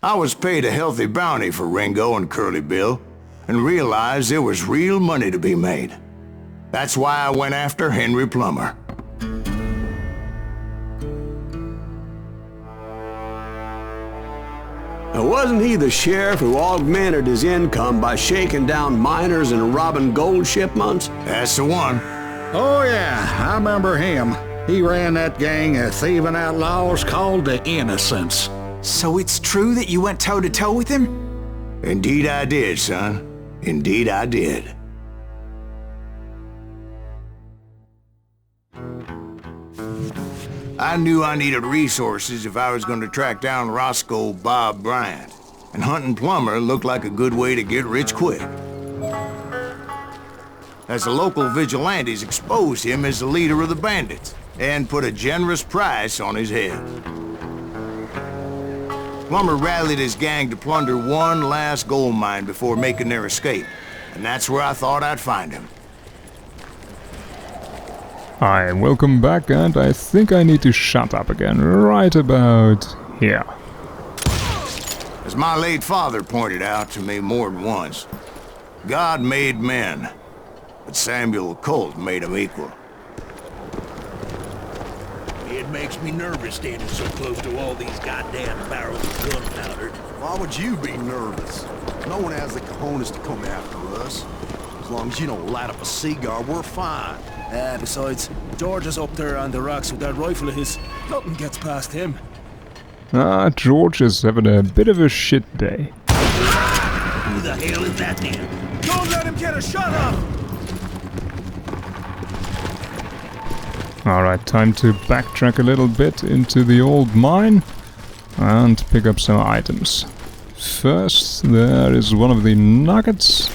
I was paid a healthy bounty for Ringo and Curly Bill, and realized there was real money to be made. That's why I went after Henry Plummer. Now, wasn't he the sheriff who augmented his income by shaking down miners and robbing gold shipments? That's the one. Oh yeah, I remember him. He ran that gang of thieving outlaws called the Innocents. So it's true that you went toe-to-toe with him? Indeed I did, son. Indeed I did. I knew I needed resources if I was going to track down Roscoe Bob Bryant, and hunting Plummer looked like a good way to get rich quick. As the local vigilantes exposed him as the leader of the bandits, and put a generous price on his head. Plummer rallied his gang to plunder one last gold mine before making their escape, and that's where I thought I'd find him. Hi, welcome back, and I think I need to shut up again right about here. As my late father pointed out to me more than once, God made men, but Samuel Colt made them equal. It makes me nervous standing so close to all these goddamn barrels of gunpowder. Why would you be nervous? No one has the cojones to come after us. As long as you don't light up a cigar, we're fine. Besides, George is up there on the rocks with that rifle of his. Nothing gets past him. George is having a bit of a shit day. Who the hell is that then? Don't let him get a shot off! Alright, time to backtrack a little bit into the old mine and pick up some items. First, there is one of the nuggets.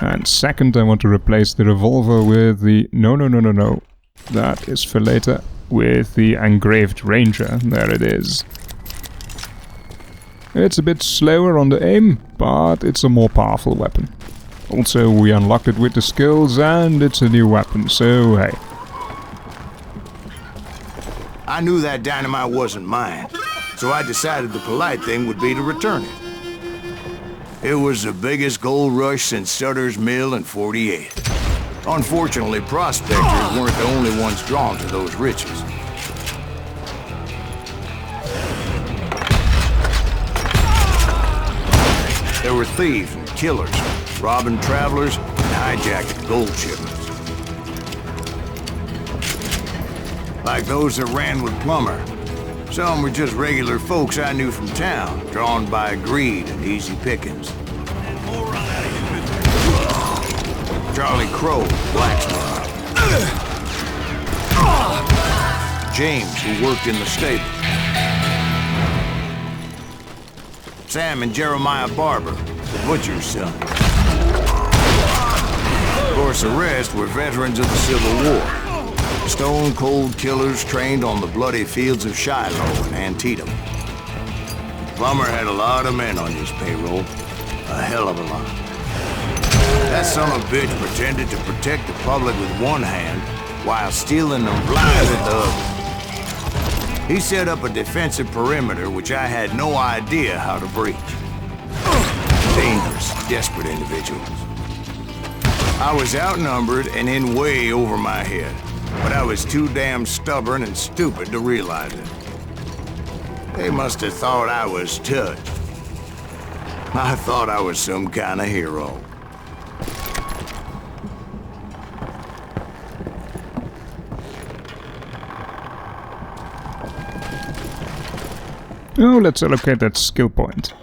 And second, I want to replace the revolver with the... No. That is for later. With the engraved ranger. There it is. It's a bit slower on the aim, but it's a more powerful weapon. Also, we unlocked it with the skills, and it's a new weapon, so hey. I knew that dynamite wasn't mine, so I decided the polite thing would be to return it. It was the biggest gold rush since Sutter's Mill in '48. Unfortunately, prospectors weren't the only ones drawn to those riches. There were thieves and killers, robbing travelers and hijacking gold shipments. Like those that ran with Plummer. Some were just regular folks I knew from town, drawn by greed and easy pickings. Charlie Crow, blacksmith. James, who worked in the stable. Sam and Jeremiah Barber, the butcher's son. Of course, the rest were veterans of the Civil War. Stone-cold killers trained on the bloody fields of Shiloh and Antietam. Plummer had a lot of men on his payroll. A hell of a lot. That son of a bitch pretended to protect the public with one hand while stealing them blind with the other. He set up a defensive perimeter which I had no idea how to breach. Dangerous, desperate individuals. I was outnumbered and in way over my head. But I was too damn stubborn and stupid to realize it. They must have thought I was touched. I thought I was some kind of hero. Oh, let's allocate that skill point.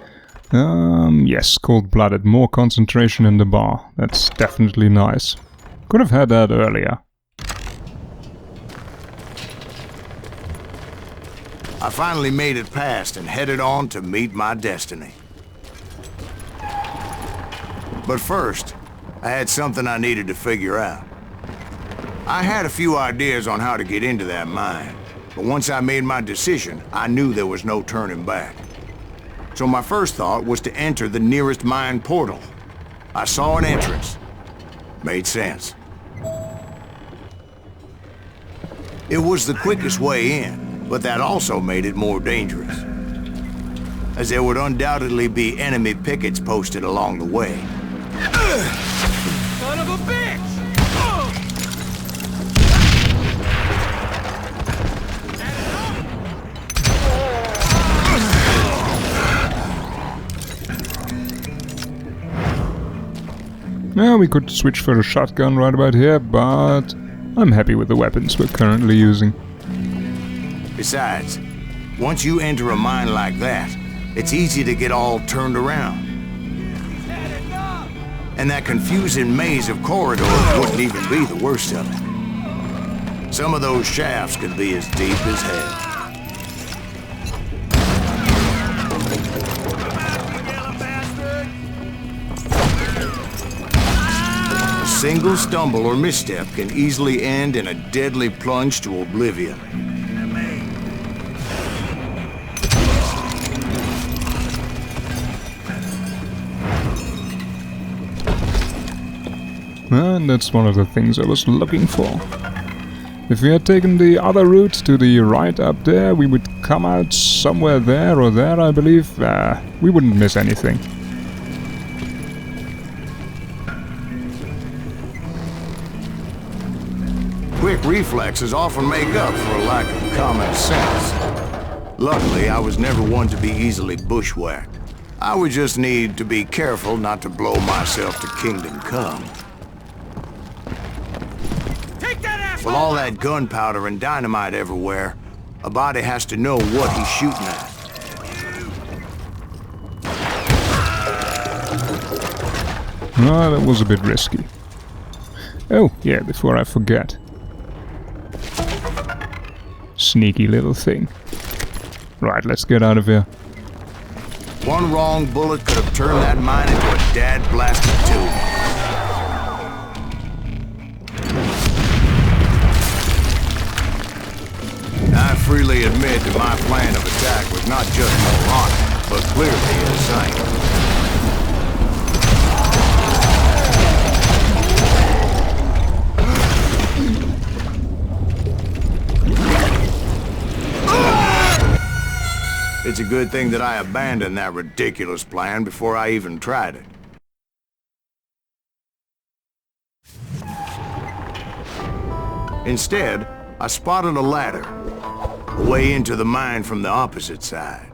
Yes, cold-blooded, more concentration in the bar. That's definitely nice. Could have had that earlier. I finally made it past and headed on to meet my destiny. But first, I had something I needed to figure out. I had a few ideas on how to get into that mine, but once I made my decision, I knew there was no turning back. So my first thought was to enter the nearest mine portal. I saw an entrance. Made sense. It was the quickest way in, but that also made it more dangerous. as there would undoubtedly be enemy pickets posted along the way. Son of a bitch! Yeah, we could switch for a shotgun right about here, but I'm happy with the weapons we're currently using. Besides, once you enter a mine like that, it's easy to get all turned around. And that confusing maze of corridors wouldn't even be the worst of it. Some of those shafts could be as deep as hell. A single stumble or misstep can easily end in a deadly plunge to oblivion. And that's one of the things I was looking for. If we had taken the other route to the right up there, we would come out somewhere there or there, I believe. We wouldn't miss anything. Quick reflexes often make up for a lack of common sense. Luckily, I was never one to be easily bushwhacked. I would just need to be careful not to blow myself to kingdom come. With all that gunpowder and dynamite everywhere, a body has to know what he's shooting at. Ah, that was a bit risky. Oh, yeah, before I forget. Sneaky little thing. Right, let's get out of here. One wrong bullet could have turned that mine into a dad-blasted tomb. I freely admit that my plan of attack was not just moronic, but clearly insane. It's a good thing that I abandoned that ridiculous plan before I even tried it. Instead, I spotted a ladder, a way into the mine from the opposite side.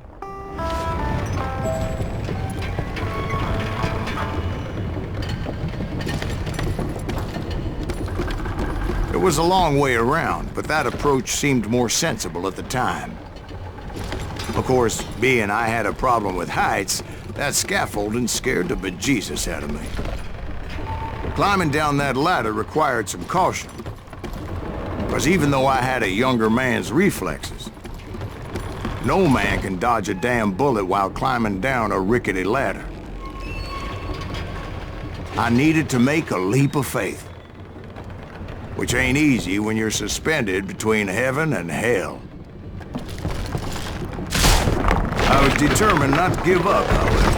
It was a long way around, but that approach seemed more sensible at the time. Of course, being I had a problem with heights, that scaffolding scared the bejesus out of me. Climbing down that ladder required some caution. Because even though I had a younger man's reflexes, no man can dodge a damn bullet while climbing down a rickety ladder. I needed to make a leap of faith, which ain't easy when you're suspended between heaven and hell. I was determined not to give up, however.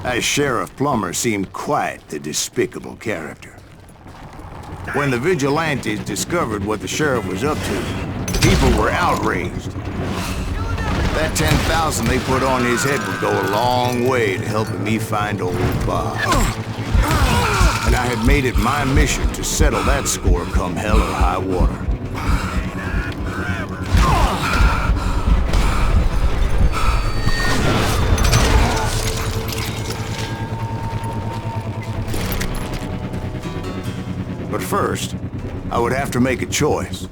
As Sheriff Plummer seemed quite the despicable character. When the vigilantes discovered what the sheriff was up to, people were outraged. That 10,000 they put on his head would go a long way to helping me find old Bob. And I had made it my mission to settle that score come hell or high water. But first, I would have to make a choice.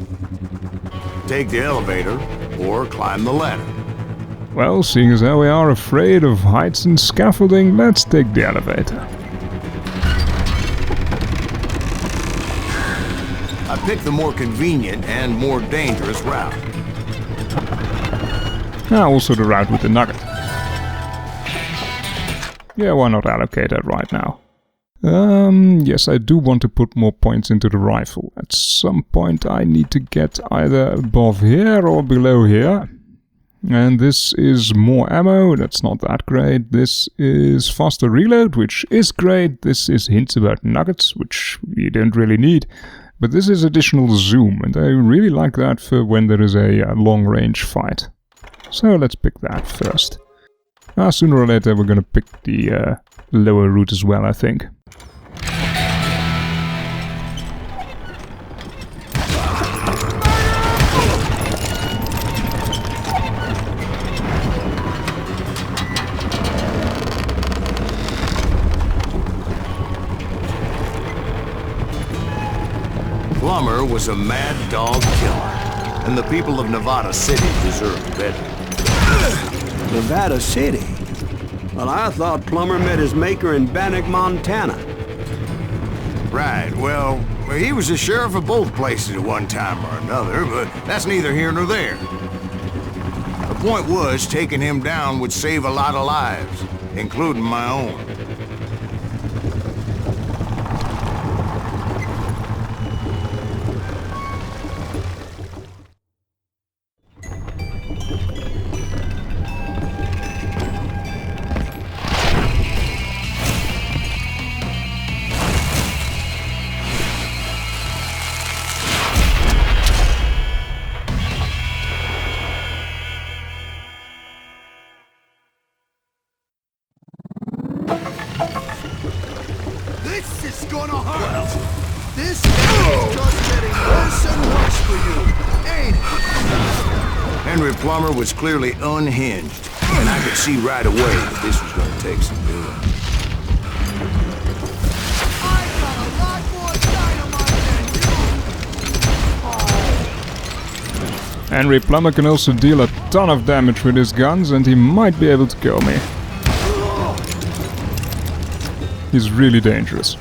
Take the elevator or climb the ladder. Well, seeing as how we are afraid of heights and scaffolding, let's take the elevator. I picked the more convenient and more dangerous route. Also the route with the nugget. Yeah, why not allocate that right now? Yes, I do want to put more points into the rifle. At some point I need to get either above here or below here. And this is more ammo, that's not that great. This is faster reload, which is great. This is hints about nuggets, which we don't really need. But this is additional zoom, and I really like that for when there is a long-range fight. So let's pick that first. Sooner or later we're gonna pick the lower route as well, I think. Plummer was a mad dog killer, and the people of Nevada City deserved better. Nevada City? Well, I thought Plummer met his maker in Bannack, Montana. Right, well, he was the sheriff of both places at one time or another, but that's neither here nor there. The point was, taking him down would save a lot of lives, including my own. This is gonna hurt! This is just getting worse and worse for you, ain't it? Henry Plummer was clearly unhinged, and I could see right away that this was gonna take some doing. I got a lot more dynamite than you! Henry Plummer can also deal a ton of damage with his guns, and he might be able to kill me. He's really dangerous.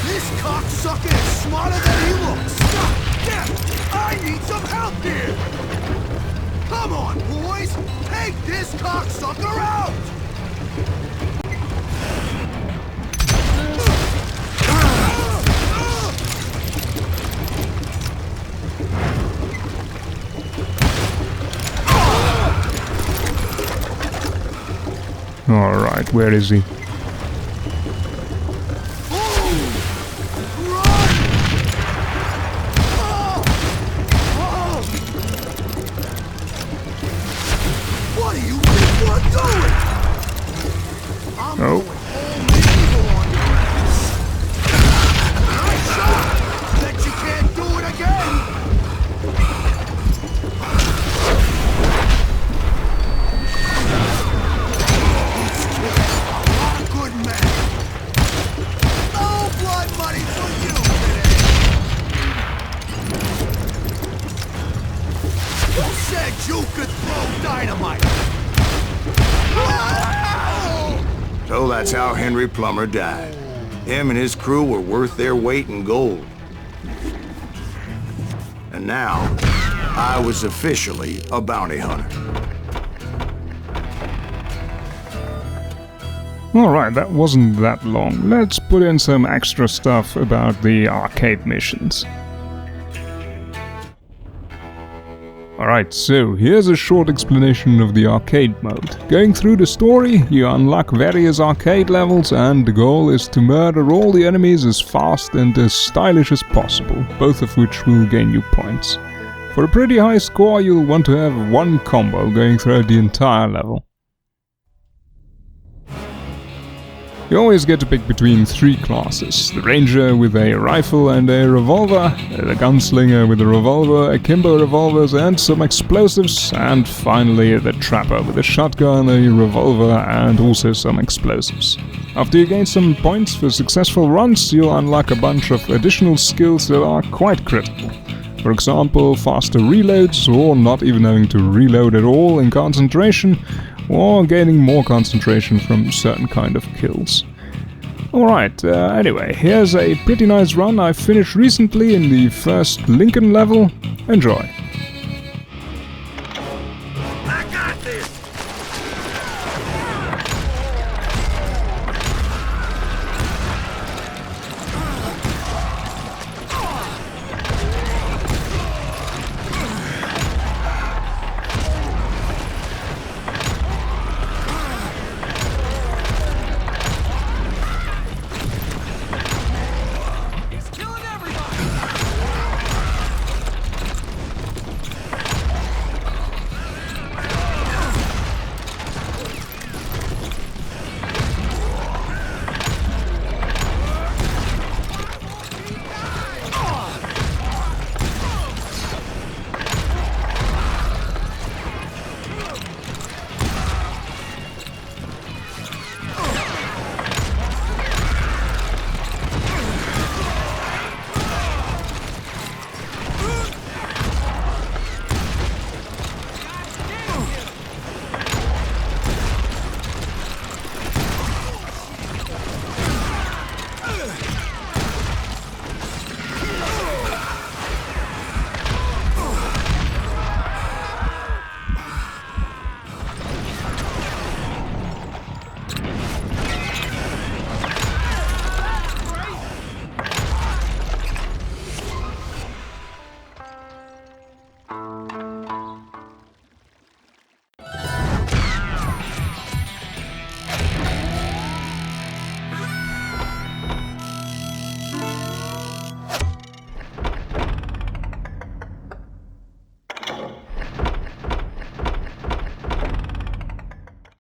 This cocksucker is smarter than he looks! Damn! I need some help here! Come on, boys! Take this cocksucker out! Alright, where is he? What do you think you're doing? I'm Oh. going all medieval on your ass. Nice shot! Bet you can't do it again! Good man. No blood money for you today. Who said you could throw dynamite? So that's how Henry Plummer died. Him and his crew were worth their weight in gold. And now, I was officially a bounty hunter. Alright, that wasn't that long. Let's put in some extra stuff about the arcade missions. Alright, so here's a short explanation of the arcade mode. Going through the story, you unlock various arcade levels, and the goal is to murder all the enemies as fast and as stylish as possible, both of which will gain you points. For a pretty high score, you'll want to have one combo going throughout the entire level. You always get to pick between three classes: the ranger with a rifle and a revolver, the gunslinger with a revolver, akimbo revolvers and some explosives, and finally the trapper with a shotgun, a revolver and also some explosives. After you gain some points for successful runs, you'll unlock a bunch of additional skills that are quite critical. For example, faster reloads, or not even having to reload at all in concentration, or gaining more concentration from certain kind of kills. Alright, anyway, here's a pretty nice run I finished recently in the first Lincoln level. Enjoy!